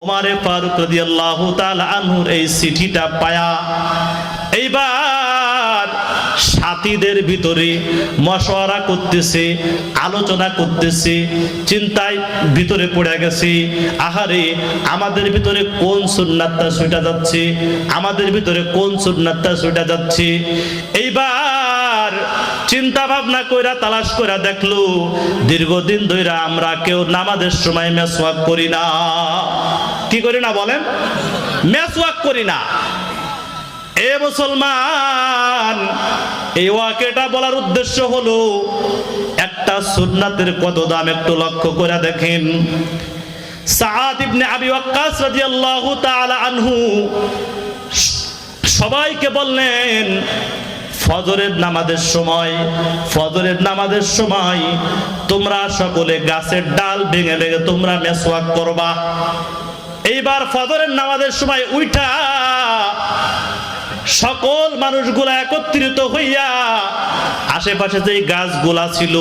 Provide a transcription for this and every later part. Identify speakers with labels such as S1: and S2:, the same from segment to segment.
S1: ওমরে ফারুক রাদিয়াল্লাহু তাআলা আনহুর এই চিঠিটা পায়া এইবার সাথীদের ভিতরে মশওয়ারা করতেছে, আলোচনা করতেছে, চিন্তায় ভিতরে পড়ে গেছে। আহারে, আমাদের ভিতরে কোন সুন্নাতটা ছুটে যাচ্ছে, আমাদের ভিতরে কোন সুন্নাতটা ছুটে যাচ্ছে। এইবার চিন্তা ভাবনা কইরা তালাশ কইরা দেখলো দীর্ঘদিন ধরে আমরা কেউ নামাজের সময় মেসওয়াক করি না। কি করি না বলেন? মেসওয়াক করি না। এ মুসলমান, এই ওয়াকেটা বলার উদ্দেশ্য হলো একটা সুন্নাতের কত দাম একটু লক্ষ্য করে দেখেন। সাআদ ইবনে আবি ওয়াক্কাস রাদিয়াল্লাহু তাআলা আনহু সবাইকে বললেন, ফজরের নামাজের সময় তোমরা সকলে গাছের ডাল ভেঙে ভেঙে তোমরা মেসওয়াক করবা। এইবার ফজরের নামাজের সময় উঠা সকল মানুষগুলা একত্রিত হইয়া আশেপাশে যে গাছগুলা ছিল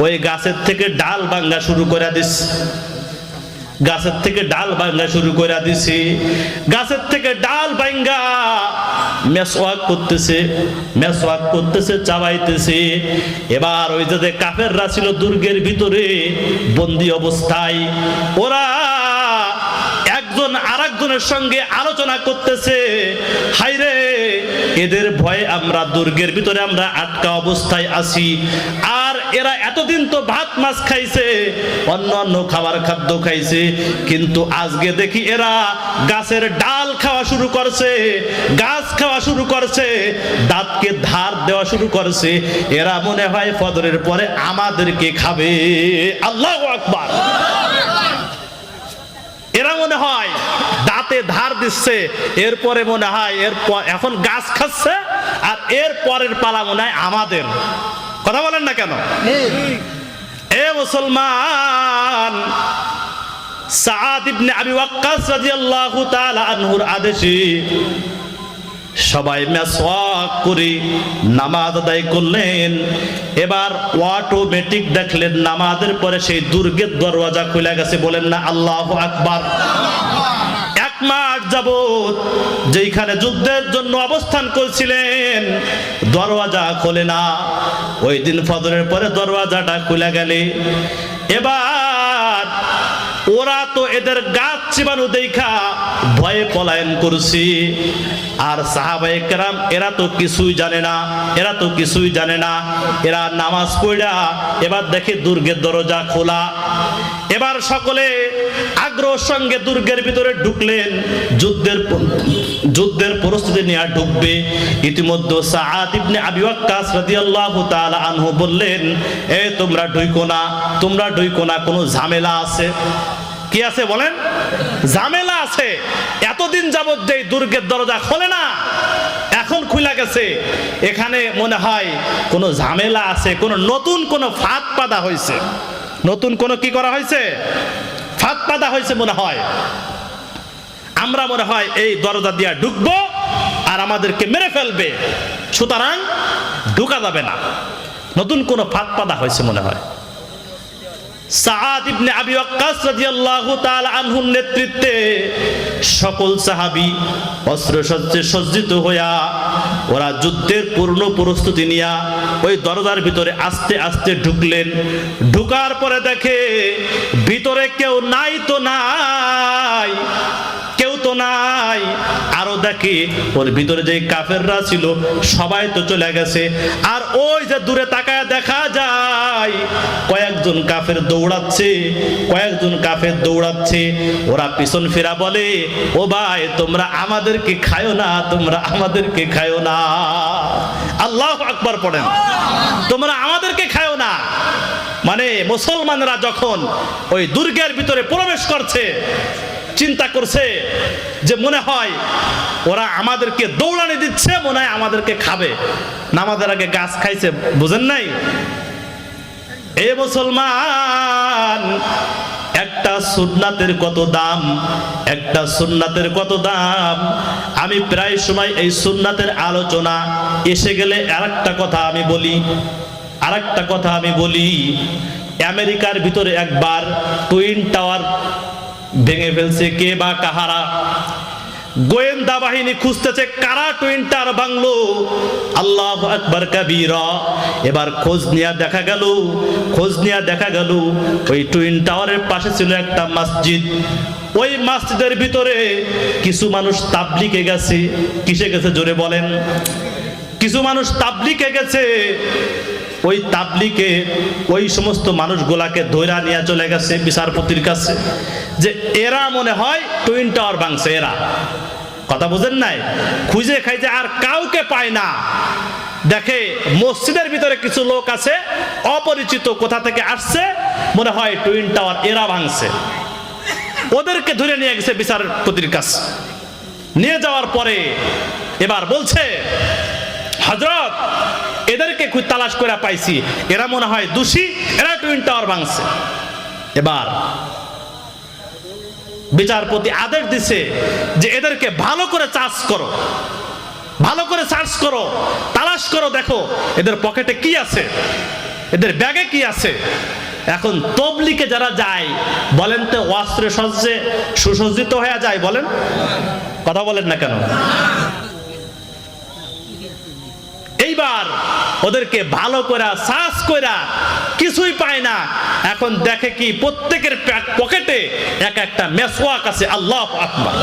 S1: ওই গাছের থেকে ডাল ভাঙা শুরু করে দিছে। গাছের থেকে ডাল ভাঙা শুরু করে দিছে। গাছের থেকে ডাল ভাঙা মেসওয়াক করতেছে, চাবাইতেছে। এবার ওই যে কাফেররা ছিল দুর্গের ভিতরে বন্দী অবস্থায়, ওরা একজন আরেকজনের সঙ্গে আলোচনা করতেছে, হায়রে এদের ভয়ে আমরা দুর্গের ভিতরে আমরা আটকা অবস্থায় আছি। আর এরা এতদিন তো ভাত মাছ খাইছে, অন্য খাদ্য খাইছে, কিন্তু আজকে দেখি এরা গাছের ডাল খাওয়া শুরু করছে, গাছ খাওয়া শুরু করছে, দাঁতকে ধার দেওয়া শুরু করছে। এরা মনে হয় ফজরের পরে আমাদেরকে খাবে। আল্লাহু আকবার। এরা মনে হয় দাঁতে ধার দিচ্ছে, এরপরে মনে হয় এরপর এখন গাছ খাচ্ছে আর এর পরের পালা মনে হয় আমাদের। কথা বলেন না কেন? এ মুসলমান, সাআদ ইবনে আবি ওয়াক্কাস রাদিয়াল্লাহু তাআলা আনহুর আদেশে সবাই মেসওয়াক করে নামাজ আদায় করলেন। এবার অটোমেটিক দেখলেন নামাজের পরে সেই দুর্গের দরওয়াজা খুলে গেছে। বলেন না আল্লাহু আকবার। এক মাস যাবত যেখানে যুদ্ধের জন্য অবস্থান করছিলেন দরওয়াজা খোলে না, ওই দিন ফজরের পরে দরওয়াজাটা খুলে গেলে এবার ওরা তো এদের গাছ চিবানো দেখা ভয়ে পলায়ন করছি। আর সাহাবায়ে কেরাম এরা তো কিছুই জানে না, এরা নামাজ পড়া এবার দেখে দুর্গের দরজা খোলা। এবার সকলে আগ্রহের সঙ্গে দুর্গের ভিতরে ঢুকলেন, যুদ্ধের প্রস্তুতি নিয়ে ঢুকবে। ইতিমধ্যে সাআদ ইবনে আবি ওয়াক্কাস রাদিয়াল্লাহু তাআলা আনহু বললেন, এ তোমরা ঢুকো না, কোনো ঝামেলা আছে। কি আছে বলেন? ঝামেলা আছে। এতদিন যাবত যে দুর্গের দরজা খোলে না, এখন খুলে গেছে, এখানে মনে হয় কোনো ঝামেলা আছে, কোনো নতুন কোনো ফাঁদ পাতা হয়েছে। নতুন কোনো কি করা হয়েছে? ফাঁদ পাতা হয়েছে মনে হয়। আমরা মনে হয় এই দরজা দিয়ে ঢুকবো আর আমাদেরকে মেরে ফেলবে, সুতরাং ঢুকা যাবে না। নতুন কোনো ফাঁদ পাতা হয়েছে মনে হয়। সাআদ ইবনে আবি ওয়াক্কাস রাদিয়াল্লাহু তাআলা আনহুর নেতৃত্বে সকল সাহাবী অস্ত্রশস্ত্রে সজ্জিত হইয়া ওরা যুদ্ধের পূর্ণ প্রস্তুতি নিয়া ওই দরজার ভিতরে আস্তে আস্তে ঢুকলেন। ঢুকার পরে দেখে ভিতরে কেউ নাই। আরো দেখে ওর ভিতরে যে কাফেররা ছিল সবাই তো চলে গেছে। আর ওই যে দূরে তাকায় দেখা যায় কয়েকজন কাফের দৌড়াচ্ছে। ওরা পিছন ফিরা বলে, ও ভাই তোমরা আমাদেরকে খায়ো না। আল্লাহু আকবার পড়েন। তোমরা আমাদেরকে খায়ো না মানে মুসলমানরা যখন ওই দুর্গের ভিতরে প্রবেশ করছে চিন্তা করছে যে মনে হয় ওরা আমাদেরকে দৌড়ানি দিচ্ছে, মনে হয় আমাদেরকে খাবে। নামাজের আগে গাছ খাইছে, বুঝেন নাই? এ মুসলমান, একটা সুন্নাতের কত দাম। আমি প্রায় সময় এই সুন্নাতের আলোচনা এসে গেলে আরেকটা কথা আমি বলি। আমেরিকার ভিতরে একবার টুইন টাওয়ার ভেঙে ফেলছে কে বা কাহারা। গোয়েন্দা বাহিনী খুঁজতেছে কারা টুইন টাওয়ার ভাঙলো। আল্লাহু আকবার কাবীরা। এবার খোঁজ নিয়ে দেখা গেল ওই টুইন টাওয়ারের পাশে ছিল একটা মসজিদ। ওই মসজিদের ভিতরে কিছু মানুষ তাবলীগে গেছে। কিসে গেছে জোরে বলেন? কিছু মানুষ তাবলীগে গেছে। ওই তাবলীগে ওই সমস্ত মানুষগুলাকে ধইরা নিয়ে চলে গেছে বিচারপতির কাছে, যে এরা মনে হয় টুইন টাওয়ার ভাঙছে। এরা কথা বুঝেন নাই? খুঁজে খাইছে আর কাউকে পায় না। দেখে মসজিদের ভিতরে কিছু লোক আছে অপরিচিত, কোথা থেকে আসছে, মনে হয় টুইন টাওয়ার এরা ভাঙছে। ওদেরকে ধরে নিয়ে গেছে বিচারপতির কাছে। নিয়ে যাওয়ার পরে এবার বলছে, হযরত এদেরকে খুব তালাশ করে পাইছি, এরা মনে হয় দোষী, এরা টুইন টাওয়ার ভাঙছে। এবার বিচারপতি আদেশ দিছে যে এদেরকে ভালো করে সার্চ করো, তালাশ করো, দেখো এদের পকেটে কি আছে, এদের ব্যাগে কি আছে। এখন তবলিগে যারা যায় বলেন তো অস্ত্রে সজ্জে সুসজ্জিত হয়ে যায়? বলেন, কথা বলেন না কেন? এইবার ওদেরকে ভালো করে সার্চ করে কিছুই পায় না। এখন দেখে কি প্রত্যেকের পকেটে এক একটা মেসওয়াক আছে। আল্লাহু আকবার।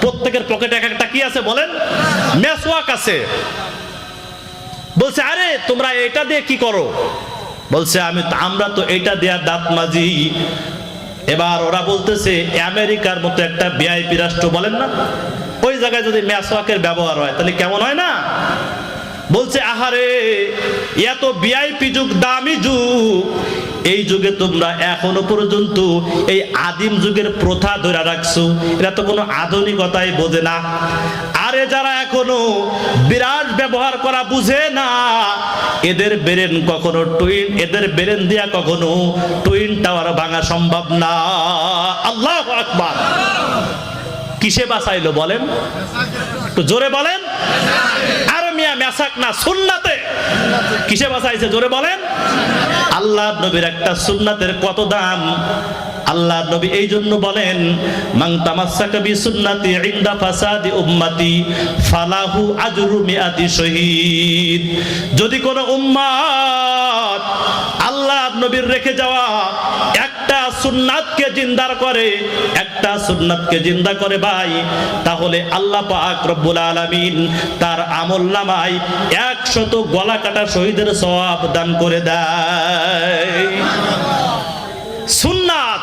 S1: প্রত্যেকের পকেটে এক একটা কি আছে বলেন? মেসওয়াক আছে। বলছে, আরে তোমরা এটা দিয়ে কি করো? বলছে, আমরা তো এটা দিয়ে দাঁত মাজি। এবার ওরা বলতেছে, আমেরিকার মতো একটা ভিআইপি রাষ্ট্র বলেন না, ওই জায়গায় যদি মেসওয়াকের ব্যবহার হয় তাহলে কেমন হয় না? বলছে, আহারে এত ভিআইপি যুগ, দামি যুগ, এই যুগে তোমরা এখনো পর্যন্ত এই আদিম যুগের প্রথা ধরে রাখছো। এরা তো কোনো আধুনিকতাই বোঝে না। আরে যারা এখনো বিরাট ব্যবহার করা বুঝে না, এদের ব্রেন দিয়া কখনো টুইন টাওয়ার ভাঙা সম্ভব না। আল্লাহু আকবার। কিসে বাঁচাইলো বলেন? তো জোরে বলেন। আর মিয়া মেসাক না, সুন্নাতে। কিসে বাঁচাইছে জোরে বলেন? আল্লাহর নবীর একটা সুন্নাতের কত দাম। আল্লাহর নবী এই জন্য বলেন, মান তামাসসাকা বিসুন্নতি ইনদা ফাসাদি উম্মতি ফালাহু আজরু মিআতি শহীদ। যদি কোন উম্মত আল্লাহর নবীর রেখে যাওয়া একটা সুন্নাতকে জিন্দা করে ভাই, তাহলে আল্লাহ পাক রব্বুল আলামিন তার আমলনামায় 100 গলা কাটা শহীদের সওয়াব দান করে দেয়। সুন্নাত।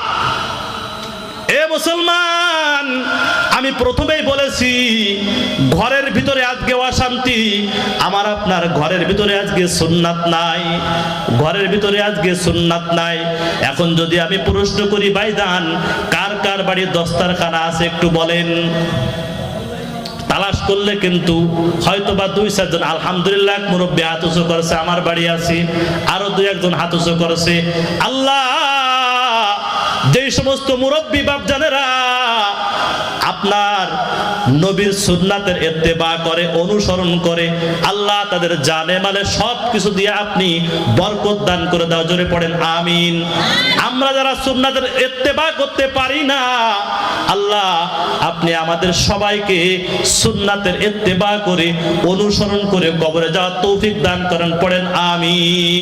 S1: এ মুসলমান, আমি প্রথমেই বলেছি ঘরের ভিতরে আজকে অশান্তি। আমার আপনার ঘরের ভিতরে আজকে সুন্নাত নাই। এখন যদি আমি প্রশ্ন করি, ভাইজান কার কার বাড়ির দস্তারখানা আছে একটু বলেন। তালাশ করলে কিন্তু হয়তো বা 2-4 জন, আলহামদুলিল্লাহ এক মুরব্বী হাত উঁচু করেছে, আমার বাড়ি আছে। আরো 2-1 জন হাত উঁচু করেছে। আল্লাহ, যে সমস্ত মুরব্বী বাপজানেরা আপনার নবীর সুন্নাতের ইত্তেবা করে, অনুসরণ করে, আল্লাহ তাদের জানে মালে সব কিছু দিয়ে আপনি বরকত দান করে দাও। জোরে পড়েন আমিন। আমরা যারা সুন্নাতের ইত্তেবা করতে পারি না, আল্লাহ আপনি আমাদের সবাইকে সুন্নাতের ইত্তেবা করে, অনুসরণ করে কবরে যাওয়ার তৌফিক দান করেন। পড়েন আমিন।